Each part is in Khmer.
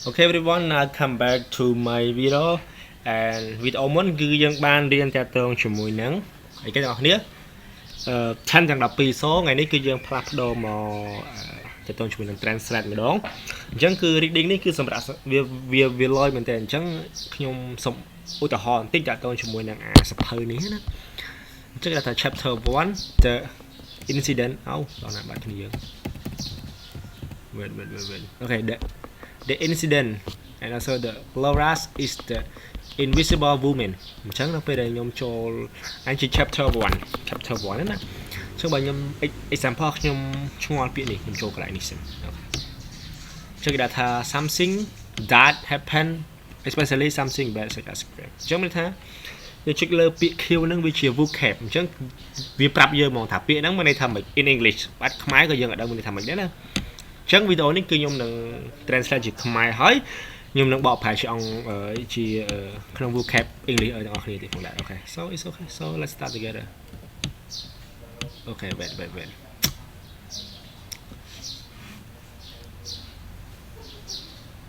Okay everyone, I come back to my video and video មុនគឺយើងបានរៀនតាក់ទងជាមួយនឹងអីគេទាំងអស់គ្នាឆាន់ទាំង12សថ្ងៃនេះគឺយើងផ្លាស់ប្ដូរមកតាក់ទងជាមួយនឹង translate ម្ដងអញ្ចឹងគឺ reading នេះគឺសម្រាប់វាលយមែនតើអញ្ចឹងខ្ញុំសូមឧទាហរណ៍បន្តិចតាក់ទងជាមួយនឹងអាសភៅនេះណាអញ្ចឹងគេថា chapter 1 the incident ដល់ណាបាត់គ្នាយើង wait okay the incident and also the Laura is the invisible woman អញ្ចឹងដល់ពេលដែលខ្ញុំចូលអានជា chapter 1 ណាអញ្ចឹងបើខ្ញុំ example ខ្ញុំឆ្ងល់ពាក្យនេះខ្ញុំចូលកន្លែងនេះសិនអូខេអញ្ចឹងគេដាក់ថា something that happen especially something bad such as crime អញ្ចឹងមានថាយើងចុចលើពាក្យ Q ហ្នឹងវាជា vocab អញ្ចឹងវាប្រាប់យើងហ្មងថាពាក្យហ្នឹងមានន័យថាម៉េច in English បាត់ខ្មែរក៏យើងអត់ដឹងមានន័យថាម៉េចដែរណាអញ្ចឹងវីដេអូនេះគឺខ្ញុំនឹង translate ជាខ្មែរហើយខ្ញុំនឹងបកប្រែជាអង្គជាក្នុង vocab English ឲ្យទាំងអស់គ្នាទៀតផងដែរអូខេ so it's okay so let's start together okay wait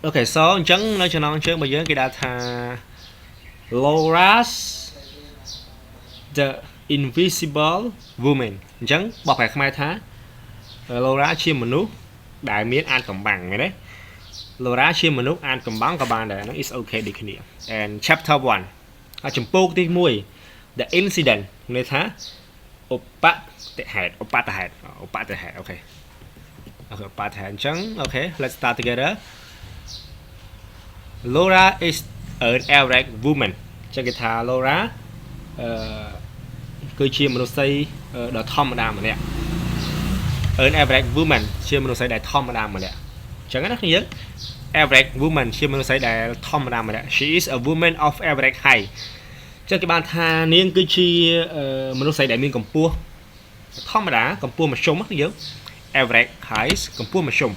okay so អញ្ចឹងនៅចំណងជើងរបស់យើងគេដាក់ថា Laura's the invisible woman អញ្ចឹងបកប្រែខ្មែរថា Laura ជាមនុស្សដែលមានអានកំបាំងមែនទេ Laura ជាមនុស្សអានកំបាំងក៏បានដែរហ្នឹង is okay ដូចគ្នា and chapter 1ចំពោះទី1 the incident ន័យថាឧបតិហេតុអូខេឧបតិហេតុអញ្ចឹងអូខេ let's start together Laura is an average woman អញ្ចឹងគេថា Laura គឺជាមនុស្សស្រីដ៏ធម្មតាម្នាក់ an average woman ជាមនុស្សស្រីដែលធម្មតាម្នាក់អញ្ចឹងណាគ្នាយើង average woman ជាមនុស្សស្រីដែលធម្មតាម្នាក់ she is a woman of average height អញ្ចឹងគេបានថានាងគឺជាមនុស្សស្រីដែលមានកម្ពស់ធម្មតាកម្ពស់មធ្យមណាយើង average height កម្ពស់មធ្យម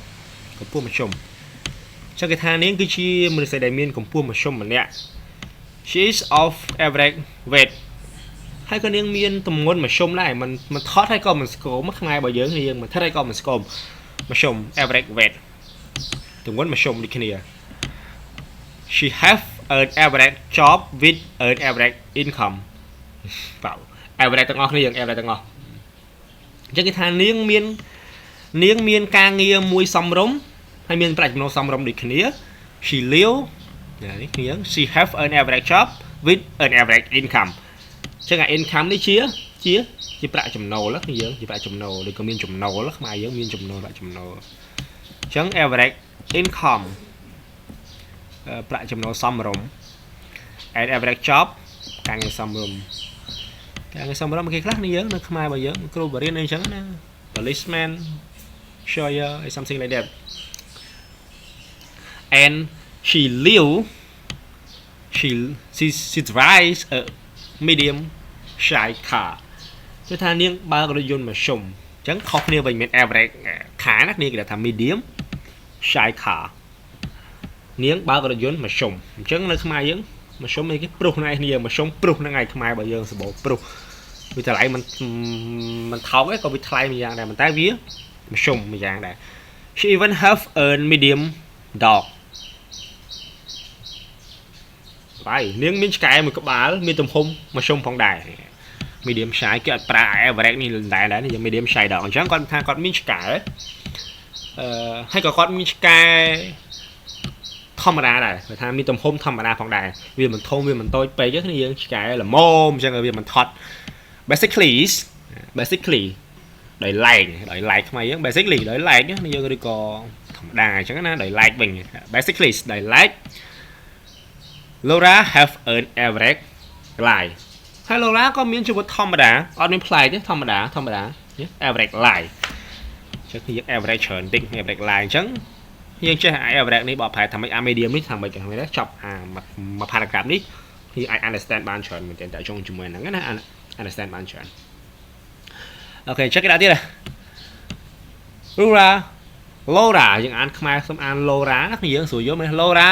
អញ្ចឹងគេថានាងគឺជាមនុស្សស្រីដែលមានកម្ពស់មធ្យមម្នាក់ she is of average weight ហើយក៏នាងមានទម្ងន់មធ្យមដែរមិនថត់ហើយក៏មិនស្គមខ្មែររបស់យើងមិនថត់ហើយក៏មិនស្គមមធ្យម average weight ទម្ងន់មធ្យមដូចគ្នា she have an average job with an average income បាទ average ទាំងអស់គ្នាយើង average ទាំងអស់អញ្ចឹងគេថានាងមានការងារមួយសមរម្យហើយមានប្រាក់ចំណូលសមរម្យដូចគ្នា she live នេះគ្នា she have an average job with an average income អញ្ចឹងអា income នេះជាប្រាក់ចំណូលណាយើងជាប្រាក់ចំណូលឬក៏មានចំណូលខ្មែរយើងមានចំណូលប្រាក់ចំណូលអញ្ចឹង average income ប្រាក់ចំណូលសមរម្យ and average job ការងារសមរម្យគេខ្លះនេះយើងនៅខ្មែររបស់យើងគ្រូបរិញ្ញាអីចឹងណា policeman lawyer something like that and she drives a medium size car គឺថានាងបើករថយន្តមធ្យមអញ្ចឹងខុសគ្នាវិញមាន average car ណាគ្នាគេថា medium size car នាងបើករថយន្តមធ្យមអញ្ចឹងនៅខ្មែរយើងមធ្យមនេះគេព្រុសហ្នឹងឯងគ្នាមធ្យមព្រុសហ្នឹងឯងខ្មែររបស់យើងសម្បូរព្រុសវាថ្លៃមិនថោកទេក៏វាថ្លៃមួយយ៉ាងដែរប៉ុន្តែវាមធ្យមមួយយ៉ាងដែរ she even have a medium dog ហើយនាងមានឆ្កែមួយក្បាលមានទំហំមធ្យមផងដែរ medium size គេអត់ប្រើ average នេះដែរនេះ medium size ដល់អញ្ចឹងគាត់ថាគាត់មានឆ្កែហើយក៏គាត់មានឆ្កែធម្មតាដែរគាត់ថាមានទំហំធម្មតាផងដែរវាមិនធំវាមិនតូចពេកទេគ្នាយើងឆ្កែល្មមអញ្ចឹងវាមិនថត់ basically ដោយ like ខ្មែរយើង basically ដោយ like ណាយើងឬក៏ធម្មតាអញ្ចឹងណាដោយ like វិញ basically ដោយ like Laura have an average life ហើយ Laura ក៏មានជីវិតធម្មតាអត់មានប្លែកទេធម្មតា average life ចឹងគឺយើង average ច្រើនតិច average life អញ្ចឹងយើងចេះ average នេះបកប្រែថាម៉េច medium នេះថាម៉េចចឹងមែនទេចប់មួយ paragraph នេះយើងអាច understand បានច្រើនមែនតើតែចង់ជាមួយហ្នឹងណា understand បានច្រើនអូខេ check it out ទៀត Laura យើងអានខ្មែរសូមអាន Laura ណាយើងស្រួលយល់មែន Laura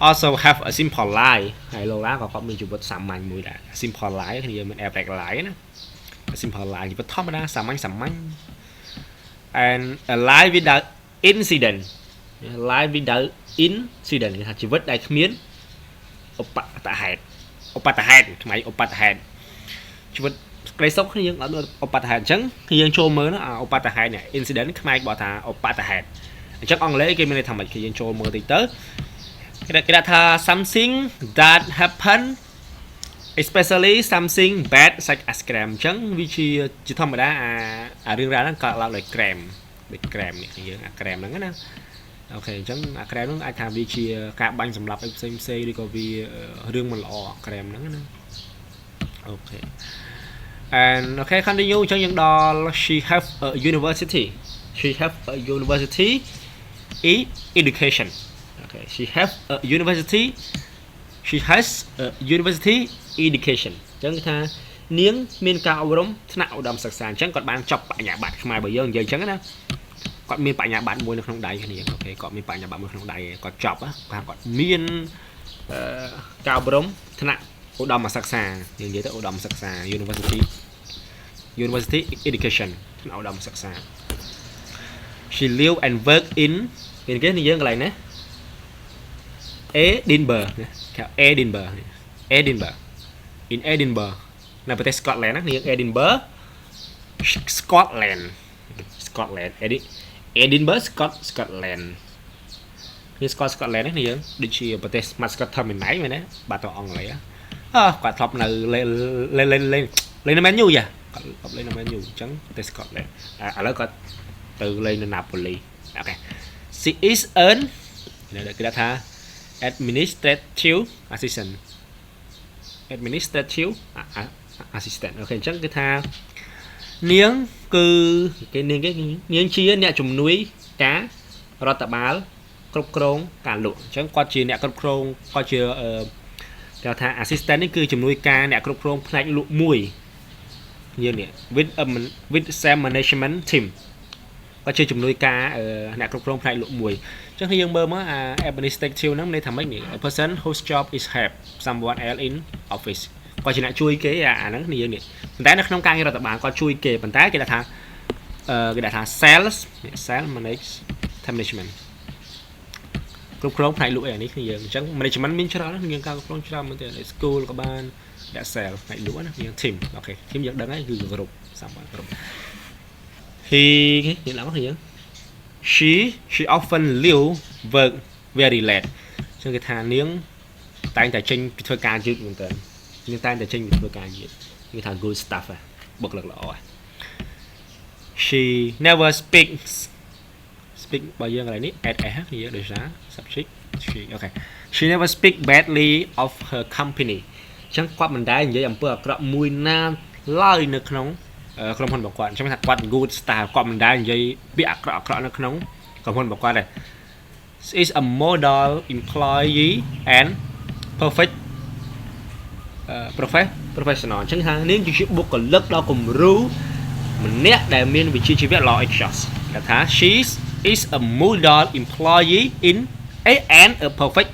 also have a simple life ហើយ Laura ក៏គាត់មានជីវិតសាមញ្ញមួយដែរ simple life គ្នាមាន average life ណា simple life ជីវិតធម្មតាសាមញ្ញ and a life without incident life without incident គេថាជីវិតដែលគ្មានឧបតហេតុថ្មីឧបតហេតុជីវិតក្តីសុខគ្នាយើងអត់ឧបតហេតុអញ្ចឹងគឺយើងចូលមើលណាឧបតហេតុនេះ incident ខ្មែរបកថាឧបតហេតុអញ្ចឹងអង់គ្លេសគេមានន័យថាម៉េចគឺយើងចូលមើលតិចទៅគេថា something that happen especially something bad such as crime អញ្ចឹងវាជាធម្មតាអារឿងរ៉ាវហ្នឹងកើតឡើងដោយ crime ដូច crime នេះយើងអា crime ហ្នឹងណាអូខេអញ្ចឹងអា crime ហ្នឹងអាចថាវាជាការបាញ់សម្លាប់អីផ្សេងឬក៏វារឿងមិនល្អ crime ហ្នឹងណាអូខេ and okay continue អញ្ចឹងយើងដល់ she have a university education okay she has a university education អញ្ចឹងថានាងមានការអប់រំថ្នាក់ឧត្តមសិក្សាអញ្ចឹងគាត់បានចប់បញ្ញាបត្រខ្មែរបើយើងនិយាយអញ្ចឹងណាគាត់មានបញ្ញាបត្រមួយនៅក្នុងដៃគ្នាអូខេគាត់មានបញ្ញាបត្រមួយក្នុងដៃគាត់ចប់គាត់មានការអប់រំថ្នាក់ឧត្តមសិក្សាយើងនិយាយទៅឧត្តមសិក្សា university education ថ្នាក់ឧត្តមសិក្សា she live and work in គេនិយាយកន្លែងណា Edinburgh គេ Edinburgh in Edinburgh នៅប្រទេស Scotland ណាយើង Edinburgh Scotland Edinburgh Scotland នេះ Scotland នេះយើងដូចជាប្រទេស Mascot Terminal មែនទេបាទទៅអង់គ្លេសគាត់ធ្លាប់នៅលេងនៅ Man U ចាគាត់ធ្លាប់លេងនៅ Man U អញ្ចឹងប្រទេស Scotland ឥឡូវគាត់ទៅលេងនៅ Napoli អូខេ she is earn គេថា administrative assistant អូខេអញ្ចឹងគឺថានាងគឺនាងជាអ្នកជំនួយការរដ្ឋបាលគ្រប់គ្រងការលក់អញ្ចឹងគាត់ជាអ្នកគ្រប់គ្រងគាត់ជាគេថា assistant នេះគឺជំនួយការអ្នកគ្រប់គ្រងផ្នែកលក់មួយយើងនេះ with same management team គាត់ជាជំនួយការអ្នកគ្រប់គ្រងផ្នែកលក់មួយអញ្ចឹងយើងមើលមកអា administrative ហ្នឹងន័យថាម៉េចនេះ a person whose job is help someone else in office គាត់ជាអ្នកជួយគេអាហ្នឹងយើងនេះប៉ុន្តែនៅក្នុងការងាររដ្ឋបាលគាត់ជួយគេប៉ុន្តែគេថា sales management គ្រប់គ្រងផ្នែកលក់នេះគឺយើងអញ្ចឹង management មានច្រើនយើងការគ្រប់គ្រងច្រើនមែនទេ school ក៏បានអ្នក sales ផ្នែកលក់ណាយើង team អូខេ team យើងដឹងហើយគឺគ្រប់3គ្រប់ he យើងឡើងមកយើង she often leave work very late អញ្ចឹងគេថានាងតែងតែចេញពីធ្វើការយឺតមែនតើនាងតែងតែចេញពីធ្វើការយឺតគេថា good stuff បុគ្គលិកល្អ she never speak បើយើងកន្លែងនេះ at យើងដូចថា subject she okay she never speak badly of her company អញ្ចឹងគាត់មិនដែលនិយាយអំពើអាក្រក់មួយណាឡើយនៅក្នុងក្រុមហ៊ុនរបស់គាត់អញ្ចឹងថាគាត់ good style គាត់មិនដែលនិយាយពាក្យអាក្រក់នៅក្នុងក្រុមហ៊ុនរបស់គាត់ទេ is a model employee and perfect professional អញ្ចឹងថានាងជាបុគ្គលិកដ៏គំរូម្នាក់ដែលមានវិជ្ជាជីវៈល្អឥតខ្ចោះគេថា she is a model employee and a perfect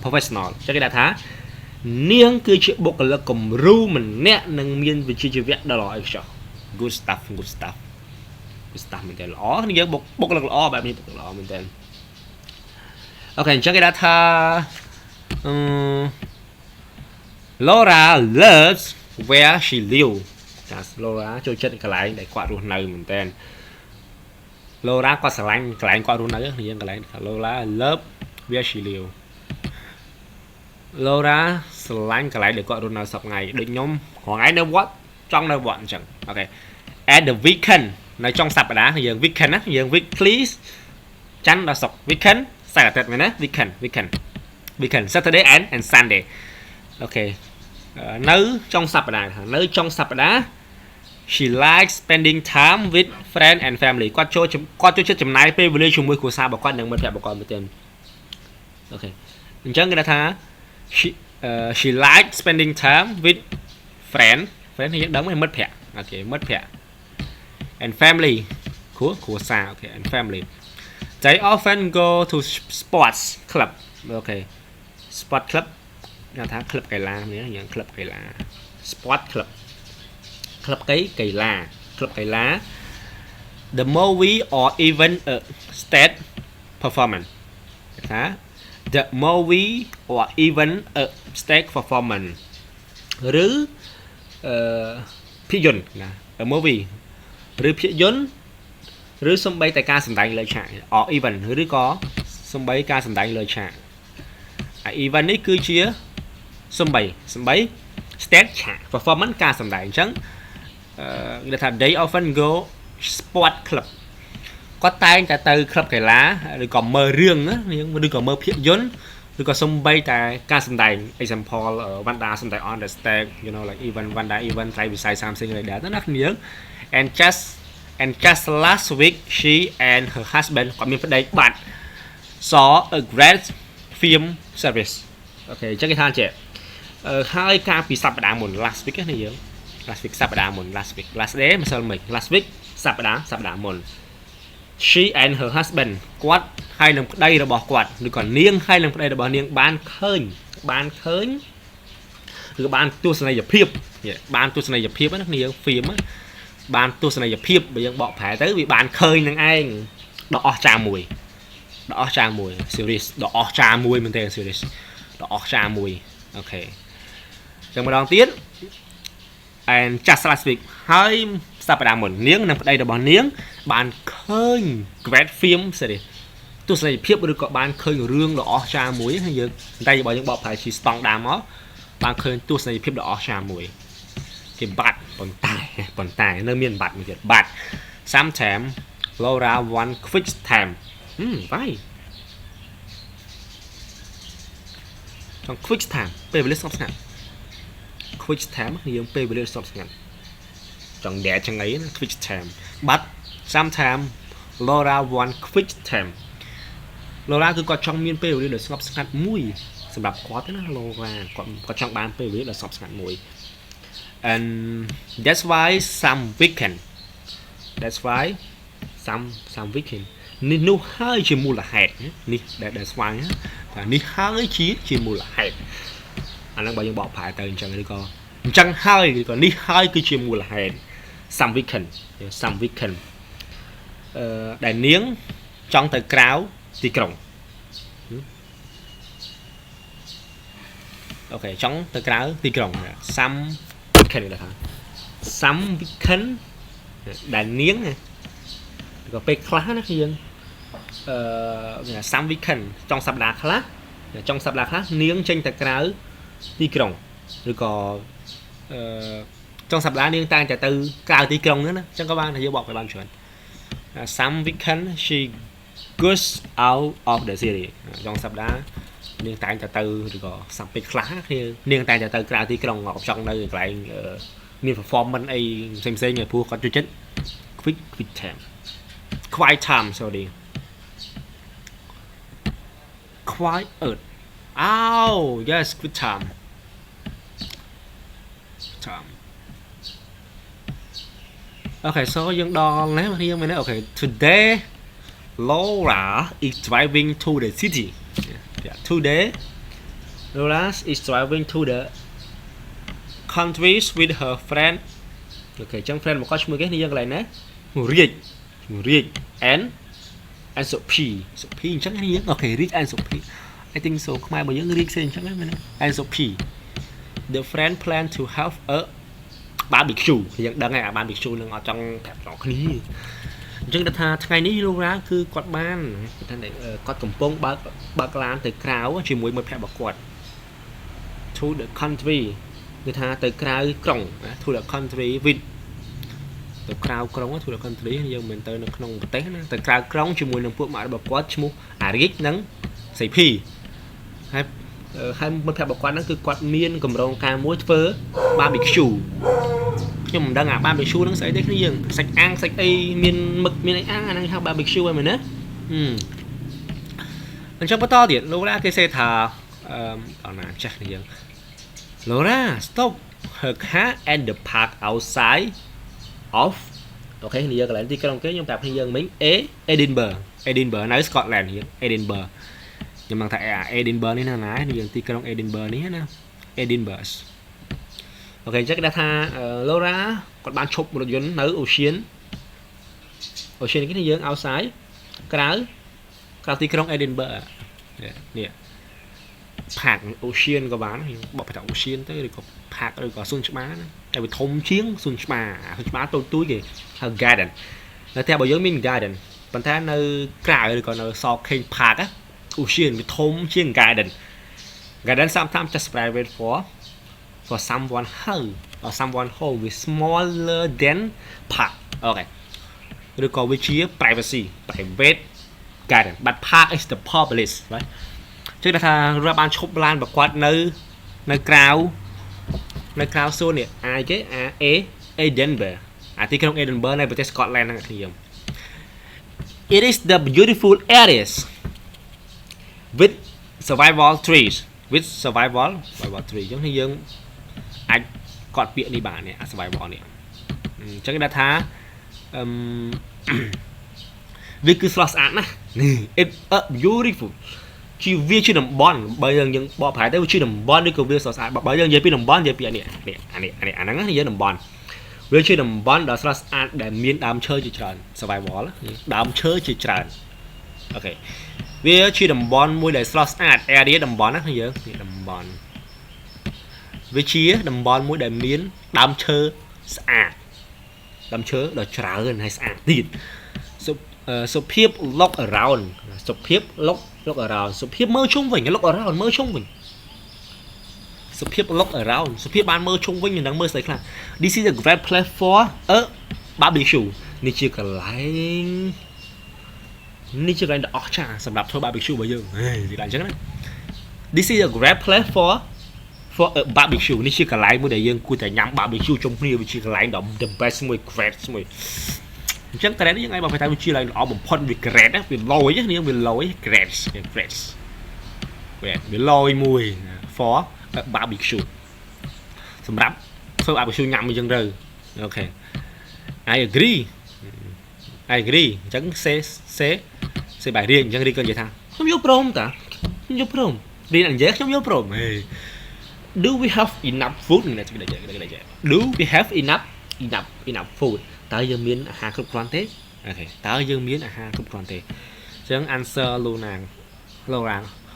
professional អញ្ចឹងគេថានាងគឺជាបុគ្គលិកគំរូម្នាក់និងមានវិជ្ជាជីវៈដ៏ល្អឥតខ្ចោះ good stuff មែនតើល្អនាងបុគ្គលិកល្អបែបនេះបុគ្គលិកល្អមែនតើអូខេអញ្ចឹងគេថា Laura loves where she live ចា Laura ចូលចិត្តកន្លែងដែលគាត់រស់នៅមែនតើ Laura គាត់ស្រឡាញ់កន្លែងគាត់រស់នៅយើងកន្លែង Laura love where she live Laura ស្រឡាញ់កន្លែងដែលគាត់រស់នៅសប្តាហ៍ថ្ងៃដូចខ្ញុំរងថ្ងៃនៅវត្តចង់នៅវត្តអញ្ចឹងអូខេ at the weekend នៅចុងសប្តាហ៍យើង weekend ណាយើង weekly ច័ន្ទដល់សុក្រ weekend សៅរ៍អាទិត្យមែនណា weekend Saturday and Sunday អូខេនៅចុងសប្តាហ៍នៅចុងសប្តាហ៍ she likes spending time with friends and family គាត់ចូលចិត្តចំណាយពេលវេលាជាមួយគ្រួសាររបស់គាត់និងមិត្តភក្តិរបស់គាត់មែនទេអូខេអញ្ចឹងគេថាshe likes spending time with friends យើងដឹងមិត្តភក្តិអូខេមិត្តភក្តិ and family គ្រួសារអូខេ and family they often go to sports club អូខេ sport club គេថាក្លឹបកីឡានេះយ៉ាងក្លឹបកីឡា sport club ក្លឹបកីឡា the movie or even a state performance ថា the movie or even a stage performance ឬភាពយន្តណា a movie ឬភាពយន្តឬសំបីតែការសម្ដែងលើឆាក or even ឬក៏សំបីការសម្ដែងលើឆាក event នេះគឺជាសំបី stage ឆាក performance ការសម្ដែងអញ្ចឹងគេថា they often go sport club គាត់តែងតែទៅក្លឹបកីឡាឬក៏មើលរឿងឬក៏មើលភាពយន្តឬក៏សំបីតែការសម្ដែង example Wanda សម្ដែង on the stage you know like even Wanda even try វិស័យ something like that ណាគ្នា and just last week she and her husband គាត់មានប្តីបាត់ saw a great film service អូខេអញ្ចឹងគេថាចេះហើយការពីសប្តាហ៍មុន last week នេះយើង last week សប្តាហ៍មុន last week last day ម្សិលមិញ last week សប្តាហ៍មុន she and her husband គាត់ហើយនឹងប្តីរបស់គាត់ឬក៏នាងហើយនឹងប្តីរបស់នាងបានឃើញឬក៏បានទស្សនីយភាពបានទស្សនីយភាពណាគ្នា film បានទស្សនីយភាពបើយើងបកប្រែទៅវាបានឃើញនឹងឯងដ៏អស្ចារ្យមួយ series ដ៏អស្ចារ្យមួយមែនទេ series ដ៏អស្ចារ្យមួយអូខេចឹងម្ដងទៀត and just last week ហើយសប្តាហ៍មុននាងនិងប្តីរបស់នាងបានឃើញ great film series ទស្សនីយភាពឬក៏បានឃើញរឿងដ៏អស្ចារ្យមួយហើយយើងតែបើយើងបកប្រែជាស្តង់ដារមកបានឃើញទស្សនីយភាពដ៏អស្ចារ្យមួយគេបាត់ប៉ុន្តែនៅមានបាត់មួយទៀតបាត់ sometimes Laura want quick time បាយចង់ quick time ពេលវេលាស្ងប់ស្ងាត់ quick time យើងពេលវេលាស្ងប់ស្ងាត់ចង់ដែរចឹងអីណា quick time but sometimes Laura want quick time Laura គឺគាត់ចង់មានពេលវេលាដ៏ស្ងប់ស្ងាត់មួយសម្រាប់គាត់ណា Laura គាត់ចង់បានពេលវេលាដ៏ស្ងប់ស្ងាត់មួយ and that's why some weekend នេះនោះហើយជាមូលហេតុនេះដែលស្វែងថានេះហើយជាមូលហេតុអាហ្នឹងបើយើងបកប្រែទៅអញ្ចឹងឬក៏អញ្ចឹងហើយឬក៏នេះហើយគឺជាមូលហេតុ some weekend ដែលនាងចង់ទៅក្រៅទីក្រុងអូខេចង់ទៅក្រៅទីក្រុង some weekend ដែរថា some weekend ដែលនាងក៏ពេលខ្លះណាយើងsome weekend ចុងសប្តាហ៍ខ្លះនាងចេញទៅក្រៅទីក្រុងឬក៏ចុងសប្តាហ៍នាងតែងតែទៅក្រៅទីក្រុងហ្នឹងណាអញ្ចឹងក៏បានយើងបកไปបានច្រើន some weekend she goes out of the city ចុងសប្តាហ៍នាងតែងតែទៅឬក៏សំពេចខ្លះគ្នានាងតែងតែទៅក្រៅទីក្រុងអត់ចង់នៅកន្លែងមាន performance អីផ្សេងៗព្រោះគាត់ចូលចិត្ត quick time quiet time sorry quiet yes quick time okay so យើងដល់ណាយើងមែនទេ okay today Laura is driving to the city today Laura is driving to the countries with her friend okay ចឹង friend មកគាត់ឈ្មោះគេនេះយើងកន្លែងណារៀក and Sophie អញ្ចឹងនេះយើងអូខេ Rick and Sophie I think so ខ្មែរបើយើង Rick ផ្សេងអញ្ចឹងហ្នឹងមែន and Sophie the friend plan to have a barbecue យើងដឹងហើយអា barbecue នឹងអត់ចង់ប្រាប់ដល់គ្នាអញ្ចឹងថាថ្ងៃនេះលោករាគឺគាត់បានគាត់កំពុងបើកឡានទៅក្រៅជាមួយមិត្តភក្តិរបស់គាត់ to the country គឺថាទៅក្រៅក្រុង to the country with ទៅក្រៅក្រុង to the country យើងមិនទៅនៅក្នុងប្រទេសណាទៅក្រៅក្រុងជាមួយនឹងពួកម៉ាក់របស់គាត់ឈ្មោះអារីកនិងសេភីហើយមិត្តភក្តិរបស់គាត់ហ្នឹងគឺគាត់មានកម្រងការមួយធ្វើ barbecue ខ្ញុំមិនដឹងអា barbecue ហ្នឹងស្អីទេគ្នាយើងសាច់អាំងសាច់អីមានមឹកមានអីអាំងអាហ្នឹងហៅ barbecue ហ្នឹងមែនណាអញ្ចឹងបន្តទៀតលោករាគេសេថាដល់ណាចាស់គ្នាយើង Laura stop her car at the park outside of អូខេគ្នាយើងកន្លែងទីក្រុងគេខ្ញុំប្រាប់គ្នាយើងមិញ Edinburgh នៅ Scotland យើង Edinburgh ខ្ញុំនឹងថា Edinburgh នេះណាយើងទីក្រុង Edinburgh នេះណា Edinburgh អូខេអញ្ចឹងគេថា Laura គាត់បានឈប់រថយន្តនៅ Ocean នេះយើង outside ក្រៅ Cả tí trong Edinburgh nè phạt ocean có bán bỏ phải đọc ocean tới rồi có phạt rồi có xuân má tại vì thông chiến xuân má tôi kì hay garden là theo bảo dưỡng mình garden bản thân nơi cài rồi còn nơi so kênh phạt á ocean với thông chiến garden sometimes just private for someone home or someone home with smaller than park okay rồi có vị trí privacy private garden but park is the public right chứ là thà ra ban chụp lan và quạt nơi crowd số này ai chứ Edinburgh thì cái Edinburgh này với Scotland này thì it is the beautiful areas with survival trees giống như dương anh còn biển đi bản này survival này chắc là thà vì cứ slots án it's beautiful chi vi chưa đầm bón bây giờ những bỏ phải tới chưa đầm bón đi cùng vi slots án bây giờ giờ pi đầm bón giờ pi này anh nắng thì giờ đầm bón vi chưa đầm bón đó slots án để miền đam chơi chỉ tràn survival đam chơi chỉ tràn ok vi chưa đầm bón môi để slots án area đầm bón thì giờ đầm bón vi chia đầm bón môi để miền đam chơi đam chơi là tràn hay sạn tiền số phiếp lock around số phiếp lock around số phiếp mơ chung vinh lock around mơ chung vinh số phiếp lock around số phiếp ban mơ chung vinh mình đang mơ sấy là this is a great place for a barbecueนี่ชื่อกันไรดอกชาสำหรับทัวร์ barbecue bây giờ thì làm chắc đấy this is a great place for a barbecue นี่ชื่อกันไรมื่อใดยังกูแต่ย้ำ barbecue จงนี่ชื่อกันไรดอก the best มวย great มวยchắc tại đấy những ai bảo phải thay chia lại ở một phần việc great á việc lôi chứ nhưng việc lôi great việc lôi mùi for barbecue สำหรับทัวร์ barbecue nhắm mình dần rồi ok I agree chẳng sẽ bài riêng chẳng đi cần gì thằng không vô prom ta không vô prom đi làm dễ không vô prom do we have enough food này do we have enough food tới dương miến hà cục quan thế ok tới dương miến hà cục quan thế chẳng answer luôn nàng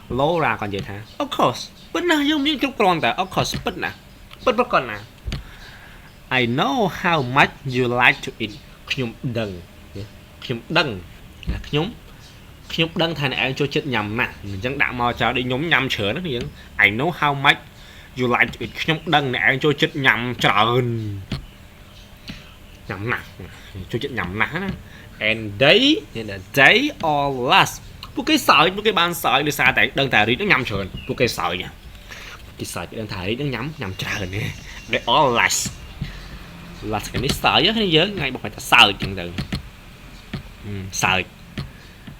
lô ra còn gì thằng of course bất nào dương miến cục quan ta of course bất còn nào I know how much you like to eat nhung đăng thành anh cho chết nhầm nè mình chẳng đạo mò cho đi nhóm nhầm chở nó thì I know how much you like to eat nhung đăng này anh cho chết nhầm trơn nhầm nè cho chết nhầm nè and they or last một cái ban sợi đi xa tại đơn thả đi nó nhầm trơn một cái sợi nha cái sợi đơn thả đi nó nhầm trơn nè they all last là cái này sợi á hay nhớ ngay một phải sợi chừng từ sợi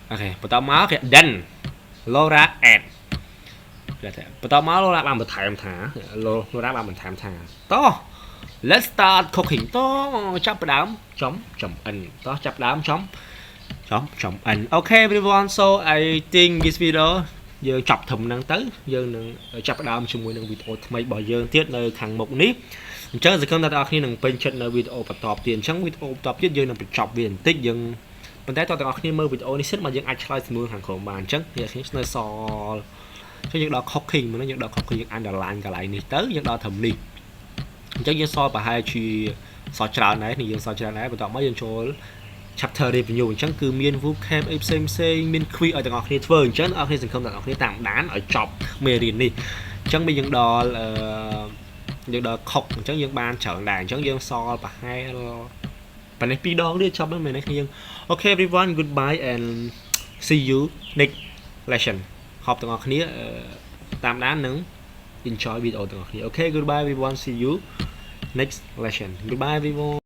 ok bắt đầu máu cái đen Laura and bắt đầu máu Laura làm một thả Laura làm một thả to let's start cooking to chắp đám chấm ẩn to chắp đám chấm ẩn ok everyone so I think this video giờ chọc thùng năng tới giờ chắp đám chung với video mấy bỏ giờ tiết nơi thằng một nít chắc là không ta khi năng bên chân nơi video và top tiền chẳng video top tiết giờ năng bị chọc viền tích dừng bên tay tôi khi mơ video này xích mà dừng ai chơi thì mua hàng khổng bàn chắc thì khi nơi so cho những đó cooking mà nó những đó cooking những underline cả lại này tới những đó thầm đi chắc như so và hai chi so tràn này thì những so tràn này và tao mới dừng cho chapter review chẳng cứ miền vũ kem xem miền khuya ở tầng khi phơi chắc ở khi dừng không tầng khi tạm đán ở chọc mềm đi chẳng bây những đó những đó khóc chắc những ban trở đàn chắc những so và hai và này video đi cho mấy này nhưng ok everyone goodbye and see you next lesson học tầng khi tạm đán nứng enjoy video tầng khi ok goodbye everyone see you next lesson goodbye everyone